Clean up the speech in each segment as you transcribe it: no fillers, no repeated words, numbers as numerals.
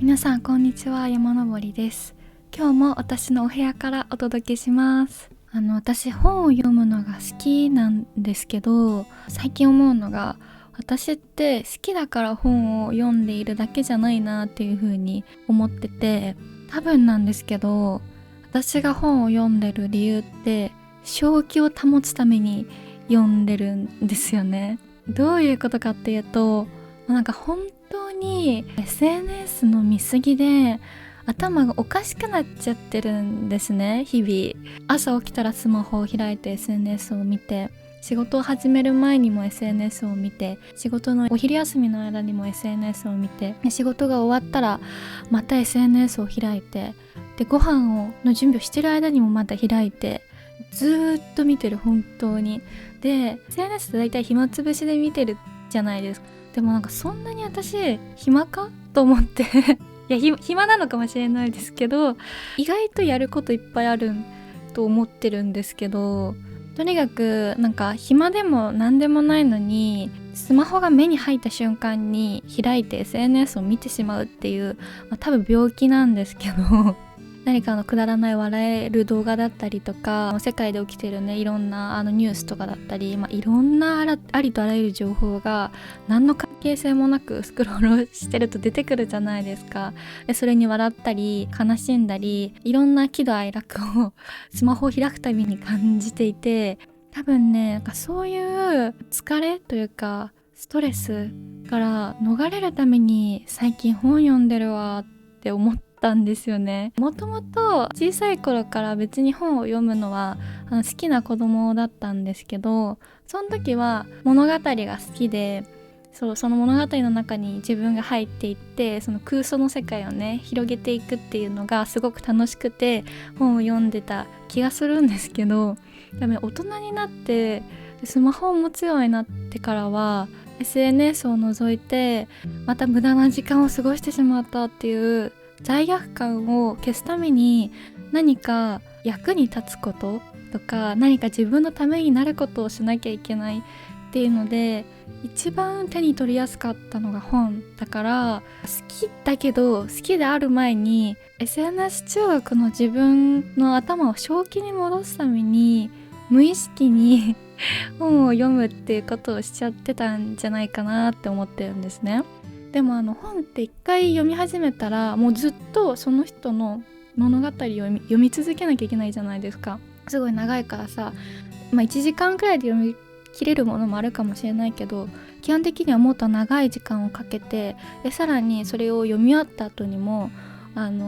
皆さんこんにちは、山登りです。今日も私のお部屋からお届けします。私本を読むのが好きなんですけど、最近思うのが私って好きだから本を読んでいるだけじゃないなっていう風に思ってて、多分なんですけど、私が本を読んでる理由って正気を保つために読んでるんですよね。どういうことかっていうと、なんか本当に SNS の見過ぎで頭がおかしくなっちゃってるんですね。日々朝起きたらスマホを開いて SNS を見て、仕事を始める前にも SNS を見て、仕事のお昼休みの間にも SNS を見て、仕事が終わったらまた SNS を開いて、でご飯の準備をしてる間にもまた開いて、ずーっと見てる。本当に。で SNS って大体暇つぶしで見てるじゃないですか。でもなんかそんなに私暇かと思っていや暇なのかもしれないですけど、意外とやることいっぱいあると思ってるんですけど、とにかくなんか暇でも何でもないのにスマホが目に入った瞬間に開いて SNS を見てしまうっていう、多分病気なんですけど何かくだらない笑える動画だったりとか、世界で起きてるね、いろんなニュースとかだったり、いろんなありとあらゆる情報が何の関係性もなくスクロールしてると出てくるじゃないですか。でそれに笑ったり悲しんだり、いろんな喜怒哀楽をスマホを開くたびに感じていて、多分ね、なんかそういう疲れというかストレスから逃れるために最近本読んでるわって思ったんですよね。もともと小さい頃から別に本を読むのは好きな子供だったんですけど、その時は物語が好きで、その物語の中に自分が入っていって、その空想の世界をね広げていくっていうのがすごく楽しくて本を読んでた気がするんですけど、でも大人になってスマホを持つようになってからは SNS を除いてまた無駄な時間を過ごしてしまったっていう罪悪感を消すために、何か役に立つこととか何か自分のためになることをしなきゃいけないっていうので、一番手に取りやすかったのが本だから、好きだけど好きである前に SNS 中毒の自分の頭を正気に戻すために無意識に本を読むっていうことをしちゃってたんじゃないかなって思ってるんですね。でも本って一回読み始めたらもうずっとその人の物語を読み続けなきゃいけないじゃないですか。すごい長いからさ、1時間くらいで読み切れるものもあるかもしれないけど、基本的にはもっと長い時間をかけて、さらにそれを読み終わった後にも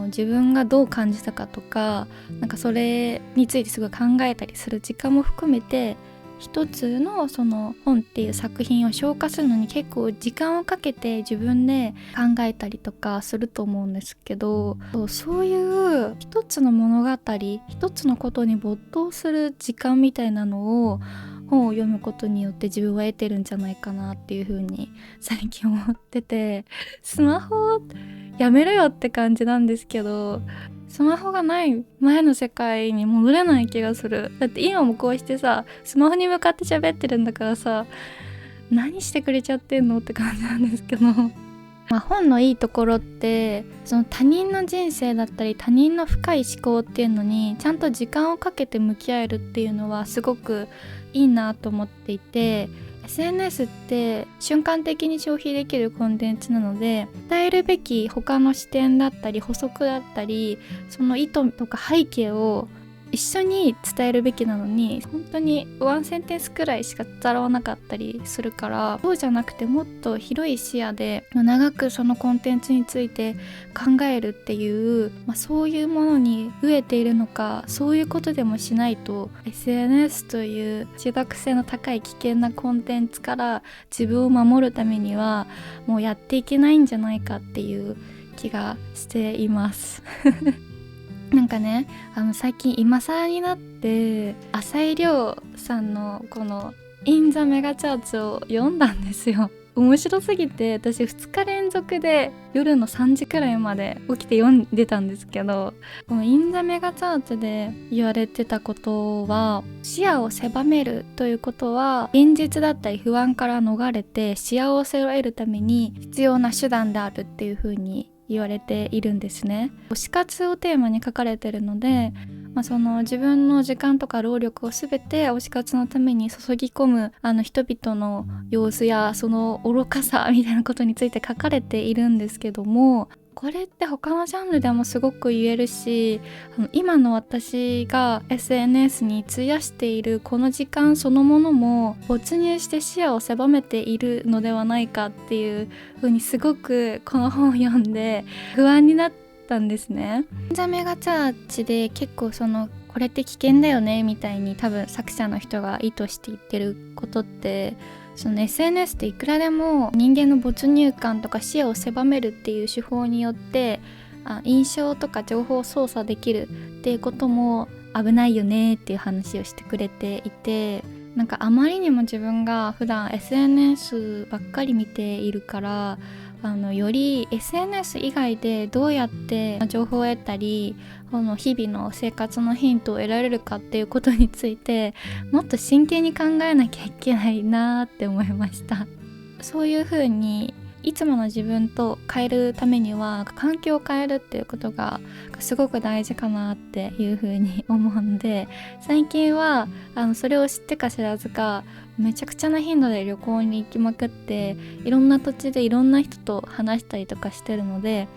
自分がどう感じたかとか、なんかそれについてすごい考えたりする時間も含めて、一つのその本っていう作品を消化するのに結構時間をかけて自分で考えたりとかすると思うんですけど、そういう一つの物語、一つのことに没頭する時間みたいなのを本を読むことによって自分は得てるんじゃないかなっていう風に最近思ってて、スマホやめろよって感じなんですけど、スマホがない前の世界に戻れない気がする。だって今もこうしてさ、スマホに向かって喋ってるんだからさ、何してくれちゃってんのって感じなんですけど本のいいところって、その他人の人生だったり他人の深い思考っていうのにちゃんと時間をかけて向き合えるっていうのはすごくいいなと思っていて、 SNS って瞬間的に消費できるコンテンツなので、伝えるべき他の視点だったり補足だったり、その意図とか背景を一緒に伝えるべきなのに、本当にワンセンテンスくらいしか伝わらなかったりするから、そうじゃなくてもっと広い視野で長くそのコンテンツについて考えるっていう、そういうものに飢えているのか、そういうことでもしないと SNS という中毒性の高い危険なコンテンツから自分を守るためにはもうやっていけないんじゃないかっていう気がしていますなんかね、最近今更になって浅井亮さんのこのインザメガチャーツを読んだんですよ。面白すぎて私2日連続で夜の3時くらいまで起きて読んでたんですけど、このインザメガチャーツで言われてたことは、視野を狭めるということは現実だったり不安から逃れて幸せを得るために必要な手段であるっていう風に言われているんですね。推し活をテーマに書かれてるので、その自分の時間とか労力を全て推し活のために注ぎ込む人々の様子やその愚かさみたいなことについて書かれているんですけども、これって他のジャンルでもすごく言えるし、今の私が SNS に費やしているこの時間そのものも没入して視野を狭めているのではないかっていう風にすごくこの本を読んで不安になったんですね。ザメガチャーチで結構これって危険だよねみたいに多分作者の人が意図して言ってることって、その SNS っていくらでも人間の没入感とか視野を狭めるっていう手法によって印象とか情報を操作できるっていうことも危ないよねっていう話をしてくれていて、なんかあまりにも自分が普段 SNS ばっかり見ているからより SNS 以外でどうやって情報を得たり日々の生活のヒントを得られるかっていうことについてもっと真剣に考えなきゃいけないなって思いました。そういう風にいつもの自分と変えるためには環境を変えるっていうことがすごく大事かなっていう風に思うので、最近はそれを知ってか知らずかめちゃくちゃな頻度で旅行に行きまくって、いろんな土地でいろんな人と話したりとかしてるので、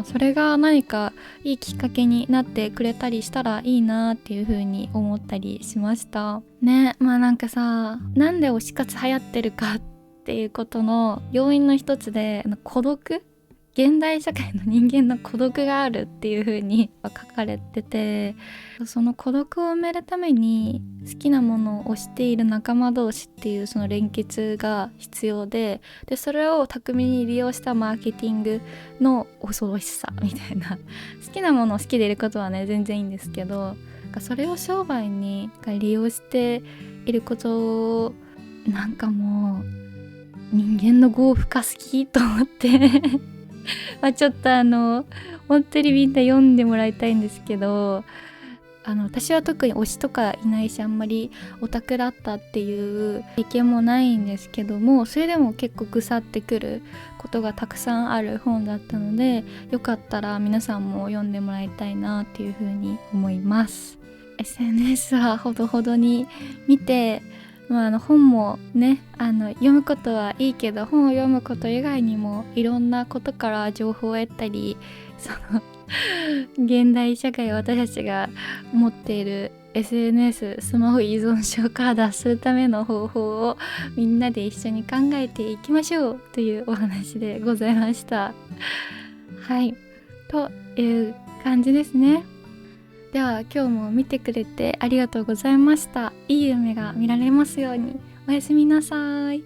それが何かいいきっかけになってくれたりしたらいいなっていう風に思ったりしましたね。なんかさ、なんで推し活流行ってるかっていうことの要因の一つで孤独、現代社会の人間の孤独があるっていう風に書かれてて、その孤独を埋めるために好きなものを推している仲間同士っていうその連結が必要で、それを巧みに利用したマーケティングの恐ろしさみたいな、好きなものを好きでいることはね全然いいんですけど、それを商売に利用していることをなんかもう人間の業不可好きと思ってちょっと本当にみんな読んでもらいたいんですけど、私は特に推しとかいないし、あんまりオタクだったっていう経験もないんですけども、それでも結構ぐさってくることがたくさんある本だったので、よかったら皆さんも読んでもらいたいなっていうふうに思います。 SNS はほどほどに見て、本もね読むことはいいけど、本を読むこと以外にもいろんなことから情報を得たり、現代社会、私たちが持っている SNS スマホ依存症から脱するための方法をみんなで一緒に考えていきましょうというお話でございました。はい、という感じですね。では今日も見てくれてありがとうございました。いい夢が見られますように。おやすみなさい。